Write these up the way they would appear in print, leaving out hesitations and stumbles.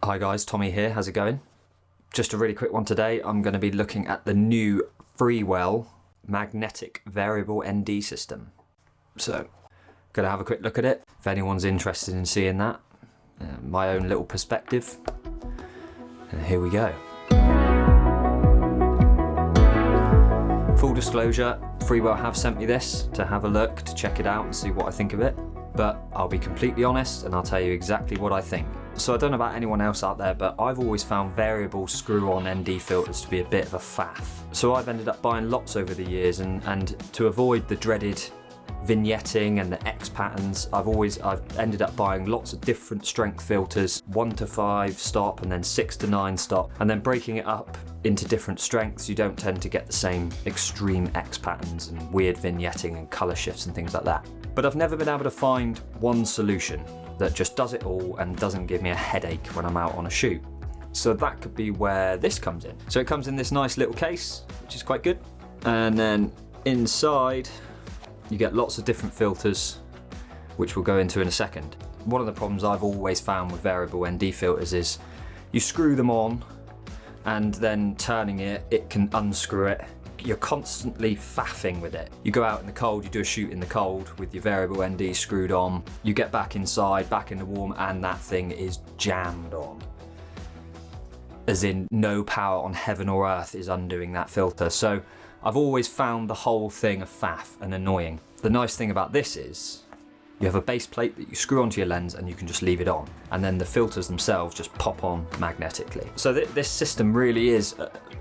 Hi guys, Tommy here, how's it going? Just a really quick one today. I'm going to be looking at the new Freewell Magnetic Variable ND system. So, going to have a quick look at it, if anyone's interested in seeing that. My own little perspective. And here we go. Full disclosure, Freewell have sent me this to have a look, to check it out and see what I think of it. But I'll be completely honest and I'll tell you exactly what I think. So I don't know about anyone else out there, but I've always found variable screw-on ND filters to be a bit of a faff. So I've ended up buying lots over the years, and to avoid the dreaded vignetting and the X patterns, I've ended up buying lots of different strength filters, 1 to 5 stop and then 6 to 9 stop, and then breaking it up into different strengths. You don't tend to get the same extreme X patterns and weird vignetting and color shifts and things like that. But I've never been able to find one solution that just does it all and doesn't give me a headache when I'm out on a shoot. So that could be where this comes in. So it comes in this nice little case, which is quite good. And then inside, you get lots of different filters, which we'll go into in a second. One of the problems I've always found with variable ND filters is you screw them on and then turning it, it can unscrew it. You're constantly faffing with it. You go out in the cold, you do a shoot in the cold with your variable ND screwed on, you get back inside, back in the warm, and that thing is jammed on. As in, no power on heaven or earth is undoing that filter. So I've always found the whole thing a faff and annoying. The nice thing about this is you have a base plate that you screw onto your lens and you can just leave it on. And then the filters themselves just pop on magnetically. So this system really is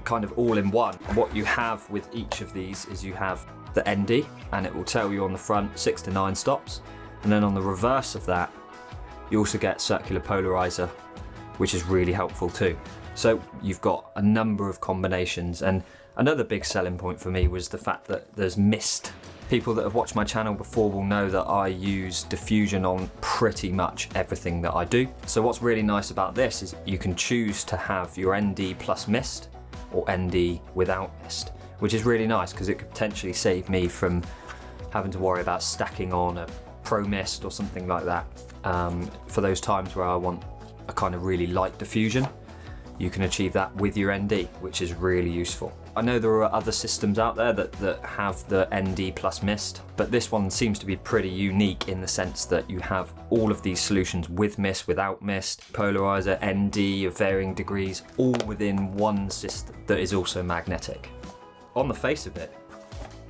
kind of all in one. What you have with each of these is you have the ND, and it will tell you on the front 6 to 9 stops. And then on the reverse of that, you also get circular polarizer, which is really helpful too. So you've got a number of combinations, and another big selling point for me was the fact that there's mist. People that have watched my channel before will know that I use diffusion on pretty much everything that I do. So what's really nice about this is you can choose to have your ND plus mist or ND without mist, which is really nice because it could potentially save me from having to worry about stacking on a pro mist or something like that. For those times where I want a kind of really light diffusion, you can achieve that with your ND, which is really useful. I know there are other systems out there that have the ND plus mist, but this one seems to be pretty unique in the sense that you have all of these solutions with mist, without mist, polarizer, ND of varying degrees, all within one system that is also magnetic. On the face of it,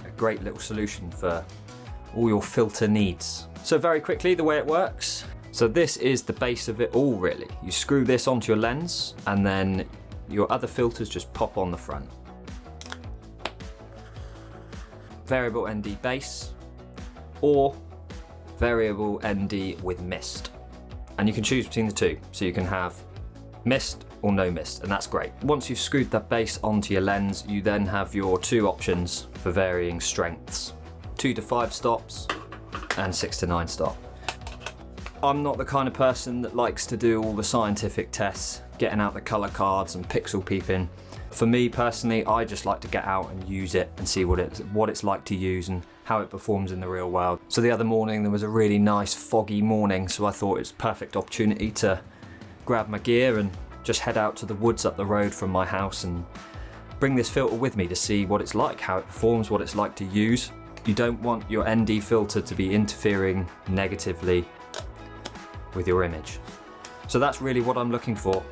a great little solution for all your filter needs. So very quickly, the way it works. So this is the base of it all really. You screw this onto your lens and then your other filters just pop on the front. Variable ND base or variable ND with mist. And you can choose between the two. So you can have mist or no mist, and that's great. Once you've screwed that base onto your lens, you then have your two options for varying strengths. 2 to 5 stops and 6 to 9 stop. I'm not the kind of person that likes to do all the scientific tests, getting out the color cards and pixel peeping. For me personally, I just like to get out and use it and see what it's like to use and how it performs in the real world. So the other morning there was a really nice foggy morning, so I thought it's a perfect opportunity to grab my gear and just head out to the woods up the road from my house and bring this filter with me to see what it's like, how it performs, what it's like to use. You don't want your ND filter to be interfering negatively with your image. So that's really what I'm looking for.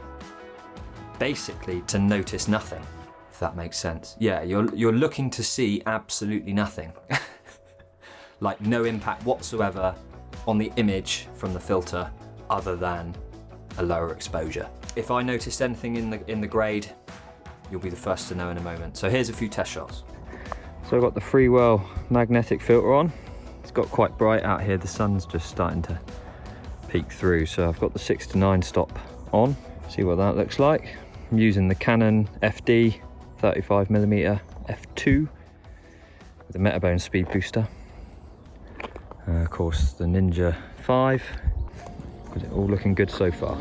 Basically to notice nothing, if that makes sense. Yeah, you're looking to see absolutely nothing. Like no impact whatsoever on the image from the filter other than a lower exposure. If I noticed anything in the grade, you'll be the first to know in a moment. So here's a few test shots. So I've got the Freewell magnetic filter on. It's got quite bright out here. The sun's just starting to peek through. So I've got the 6 to 9 stop on. See what that looks like. I'm using the Canon FD 35mm f2 with a Metabone speed booster. Of course the Ninja 5. Got it all looking good so far.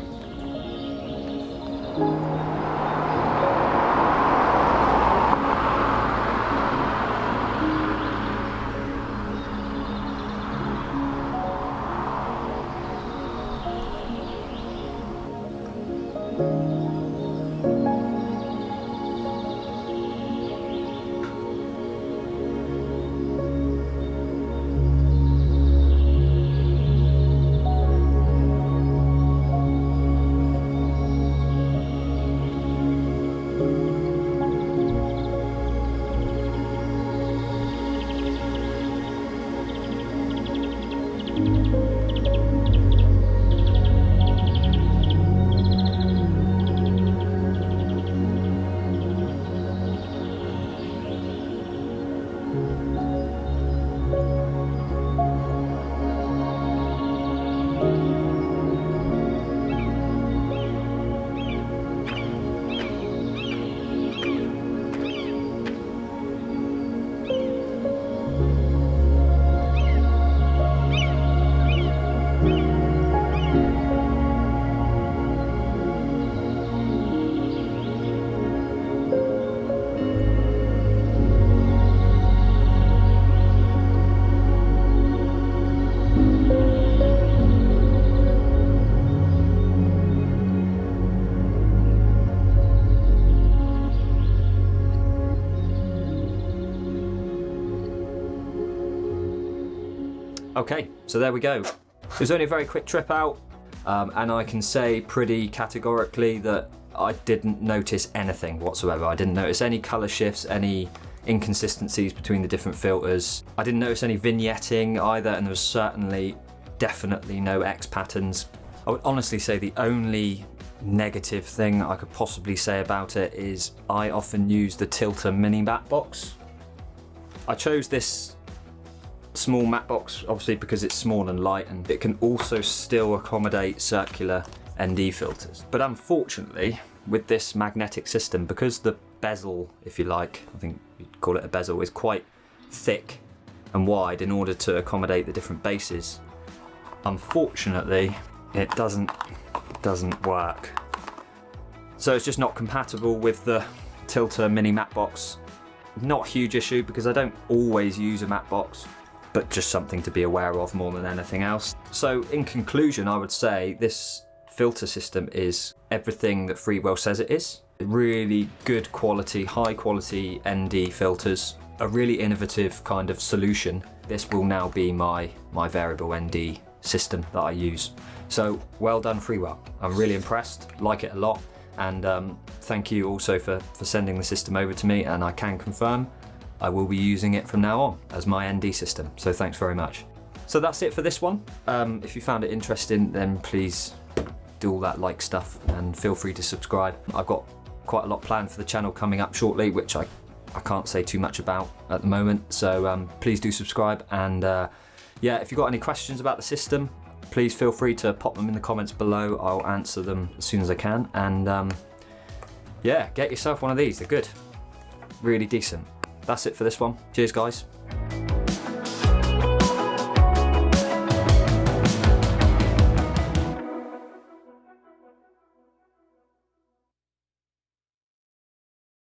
Okay, so there we go. It was only a very quick trip out, and I can say pretty categorically that I didn't notice anything whatsoever. I didn't notice any colour shifts, any inconsistencies between the different filters. I didn't notice any vignetting either, and there was certainly, definitely no X patterns. I would honestly say the only negative thing I could possibly say about it is I often use the tilter mini matte box. I chose this small matte box obviously because it's small and light, and it can also still accommodate circular ND filters. But unfortunately with this magnetic system, because the bezel, if you like, I think you'd call it a bezel, is quite thick and wide in order to accommodate the different bases, unfortunately it doesn't work. So it's just not compatible with the tilter mini matte box. Not a huge issue because I don't always use a matte box, but just something to be aware of more than anything else. So in conclusion, I would say this filter system is everything that Freewell says it is. Really good quality, high quality ND filters, a really innovative kind of solution. This will now be my variable ND system that I use. So well done Freewell. I'm really impressed, like it a lot, and thank you also for sending the system over to me, and I can confirm I will be using it from now on as my ND system, so thanks very much. So that's it for this one. If you found it interesting, then please do all that like stuff and feel free to subscribe. I've got quite a lot planned for the channel coming up shortly, which I can't say too much about at the moment, so please do subscribe. And yeah, if you've got any questions about the system, please feel free to pop them in the comments below. I'll answer them as soon as I can. And yeah, get yourself one of these, they're good, really decent. That's it for this one. Cheers guys.